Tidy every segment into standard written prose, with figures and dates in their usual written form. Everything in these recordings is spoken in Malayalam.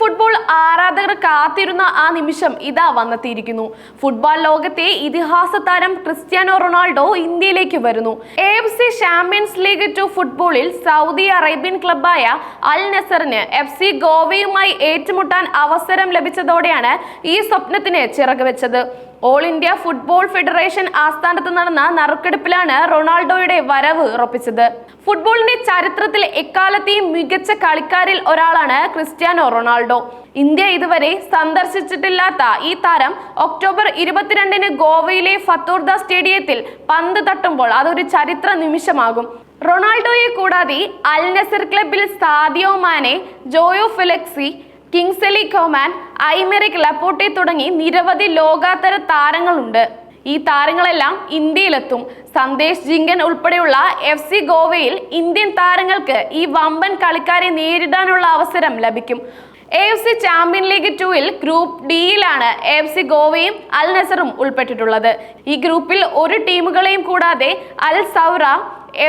ഫുട്ബോൾ ആരാധകർ കാത്തിരുന്ന ആ നിമിഷം ഇതാ വന്നെത്തിയിരിക്കുന്നു. ഫുട്ബോൾ ലോകത്തെ ഇതിഹാസ താരം ക്രിസ്ത്യാനോ റൊണാൾഡോ ഇന്ത്യയിലേക്ക് വരുന്നു. AFC ചാമ്പ്യൻസ് ലീഗ് 2 ഫുട്ബോളിൽ സൗദി അറേബ്യൻ ക്ലബായ അൽ നസറിന് FC ഗോവയുമായി ഏറ്റുമുട്ടാൻ അവസരം ലഭിച്ചതോടെയാണ് ഈ സ്വപ്നത്തിന് ചിറക് വെച്ചത്. ഓൾ ഇന്ത്യ ഫുട്ബോൾ ഫെഡറേഷൻ ആസ്ഥാനത്ത് നടന്ന നറുക്കെടുപ്പിലാണ് റൊണാൾഡോയുടെ വരവ് ഉറപ്പിച്ചത്. ഫുട്ബോളിന്റെ ചരിത്രത്തിൽ എക്കാലത്തെയും മികച്ച കളിക്കാരിൽ ഒരാളാണ് ക്രിസ്ത്യാനോ റൊണാൾഡോ. ഇന്ത്യ ഇതുവരെ സന്ദർശിച്ചിട്ടില്ലാത്ത ഈ താരം ഒക്ടോബർ 22-ന് ഗോവയിലെ ഫത്തോർദ സ്റ്റേഡിയത്തിൽ പന്ത് തട്ടുമ്പോൾ അതൊരു ചരിത്ര നിമിഷമാകും. റൊണാൾഡോയെ കൂടാതെ അൽ നസർ ക്ലബിൽ Sadio Mane, Joyo ഫെലിക്സി, Kingsley Koeman, Aymeric ലപ്പോർട്ടെ തുടങ്ങി നിരവധി ലോകാത്തര താരങ്ങളുണ്ട്. ഈ താരങ്ങളെല്ലാം ഇന്ത്യയിലെത്തും. സന്ദേശ് ജിങ്കൻ ഉൾപ്പെടെയുള്ള FC ഗോവയിൽ ഇന്ത്യൻ താരങ്ങൾക്ക് ഈ വമ്പൻ കളിക്കാരെ നേരിടാനുള്ള അവസരം ലഭിക്കും. AFC ചാമ്പ്യൻ ലീഗ് 2-ൽ ഗ്രൂപ്പ് ഡിയിലാണ് AFC ഗോവയും അൽ നസറും ഉൾപ്പെട്ടിട്ടുള്ളത്. ഈ ഗ്രൂപ്പിൽ ഒരു ടീമുകളെയും കൂടാതെ അൽ സൗറ,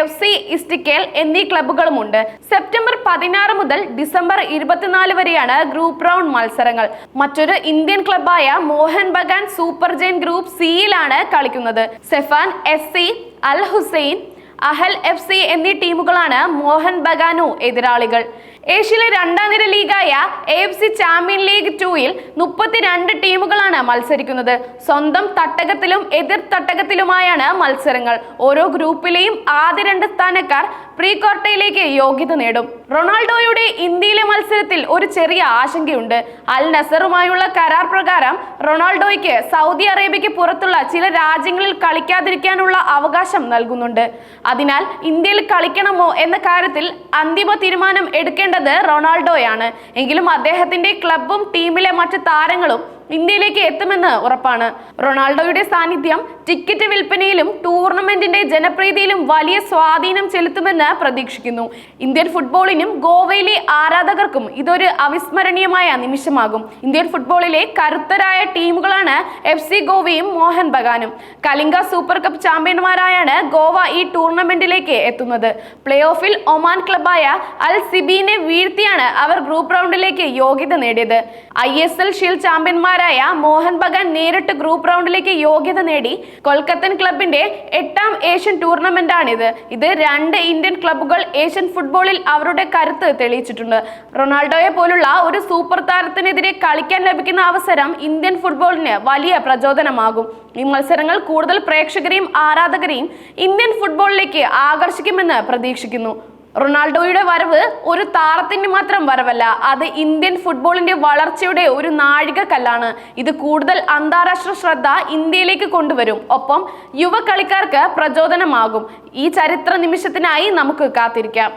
FC ഇസ്റ്റിക്കേൽ എന്നീ ക്ലബ്ബുകളുമുണ്ട്. സെപ്റ്റംബർ 16 മുതൽ ഡിസംബർ 24 വരെയാണ് ഗ്രൂപ്പ് റൗണ്ട് മത്സരങ്ങൾ. മറ്റൊരു ഇന്ത്യൻ ക്ലബ്ബായ മോഹൻ ബഗാൻ സൂപ്പർ ജയൻ ഗ്രൂപ്പ് സിയിലാണ് കളിക്കുന്നത്. സെഫാൻ SC, അൽ ഹുസൈൻ, അഹൽ FC എന്നീ ടീമുകളാണ് മോഹൻ ബഗാനു എതിരാളികൾ. ഏഷ്യയിലെ 2ാം നിര ലീഗായ AFC ചാമ്പ്യൻ ലീഗ് 2-ൽ 32 ടീമുകളാണ് മത്സരിക്കുന്നത്. സ്വന്തം തട്ടകത്തിലും എതിർ തട്ടകത്തിലുമായാണ് മത്സരങ്ങൾ. ഓരോ ഗ്രൂപ്പിലെയും ആദ്യ 2 സ്ഥാനക്കാർ പ്രീ ക്വാർട്ടറിലേക്ക് യോഗ്യത നേടും. റൊണാൾഡോയുടെ ഇന്ത്യയിലെ മത്സരത്തിൽ ഒരു ചെറിയ ആശങ്കയുണ്ട്. അൽ നസറുമായുള്ള കരാർ പ്രകാരം റൊണാൾഡോയ്ക്ക് സൗദി അറേബ്യയ്ക്ക് പുറത്തുള്ള ചില രാജ്യങ്ങളിൽ കളിക്കാതിരിക്കാനുള്ള അവകാശം നൽകുന്നുണ്ട്. അതിനാൽ ഇന്ത്യയിൽ കളിക്കണമോ എന്ന കാര്യത്തിൽ അന്തിമ തീരുമാനം എടുക്കേണ്ടത് റൊണാൾഡോയാണ്. എങ്കിലും അദ്ദേഹത്തിന്റെ ക്ലബും ടീമിലെ മറ്റ് താരങ്ങളും ഇന്ത്യയിലേക്ക് എത്തുമെന്ന് ഉറപ്പാണ്. റൊണാൾഡോയുടെ സാന്നിധ്യം ടിക്കറ്റ് വിൽപ്പനയിലും ടൂർണമെന്റിന്റെ ജനപ്രീതിയിലും വലിയ സ്വാധീനം ചെലുത്തുമെന്ന് പ്രതീക്ഷിക്കുന്നു. ഇന്ത്യൻ ഫുട്ബോളിനും ഗോവയിലെ ആരാധകർക്കും ഇതൊരു അവിസ്മരണീയമായ നിമിഷമാകും. ഇന്ത്യൻ ഫുട്ബോളിലെ കരുത്തരായ ടീമുകളാണ് FC ഗോവയും മോഹൻ ബഗാനും. കലിംഗ സൂപ്പർ കപ്പ് ചാമ്പ്യന്മാരായാണ് ഗോവ ഈ ടൂർണമെന്റിലേക്ക് എത്തുന്നത്. പ്ലേ ഓഫിൽ ഒമാൻ ക്ലബായ അൽ സിബീനെ വീഴ്ത്തിയാണ് അവർ ഗ്രൂപ്പ് റൗണ്ടിലേക്ക് യോഗ്യത നേടിയത്. ISL ഷീൽഡ് ചാമ്പ്യന്മാരായ മോഹൻ ബഗാൻ നേരിട്ട് ഗ്രൂപ്പ് റൗണ്ടിലേക്ക് യോഗ്യത നേടി. കൊൽക്കത്തൻ ക്ലബിന്റെ 8ാം ഏഷ്യൻ ടൂർണമെന്റാണിത്. ഇത് 2 ഇന്ത്യൻ ക്ലബ്ബുകൾ ഏഷ്യൻ ഫുട്ബോളിൽ അവരുടെ കരുത്ത് തെളിയിച്ചിട്ടുണ്ട്. റൊണാൾഡോയെ പോലുള്ള ഒരു സൂപ്പർ താരത്തിനെതിരെ കളിക്കാൻ ലഭിക്കുന്ന അവസരം ഇന്ത്യൻ ഫുട്ബോളിന് വലിയ പ്രചോദനമാകും. ഈ മത്സരങ്ങൾ കൂടുതൽ പ്രേക്ഷകരെയും ആരാധകരെയും ഇന്ത്യൻ ഫുട്ബോളിലേക്ക് ആകർഷിക്കുമെന്ന് പ്രതീക്ഷിക്കുന്നു. റൊണാൾഡോയുടെ വരവ് ഒരു താരത്തിന്റെ മാത്രം വരവല്ല, അത് ഇന്ത്യൻ ഫുട്ബോളിന്റെ വളർച്ചയുടെ ഒരു നാഴികക്കല്ലാണ്. ഇത് കൂടുതൽ അന്താരാഷ്ട്ര ശ്രദ്ധ ഇന്ത്യയിലേക്ക് കൊണ്ടുവരും. ഒപ്പം യുവ കളിക്കാർക്ക് പ്രചോദനമാകും. ഈ ചരിത്ര നിമിഷത്തിനായി നമുക്ക് കാത്തിരിക്കാം.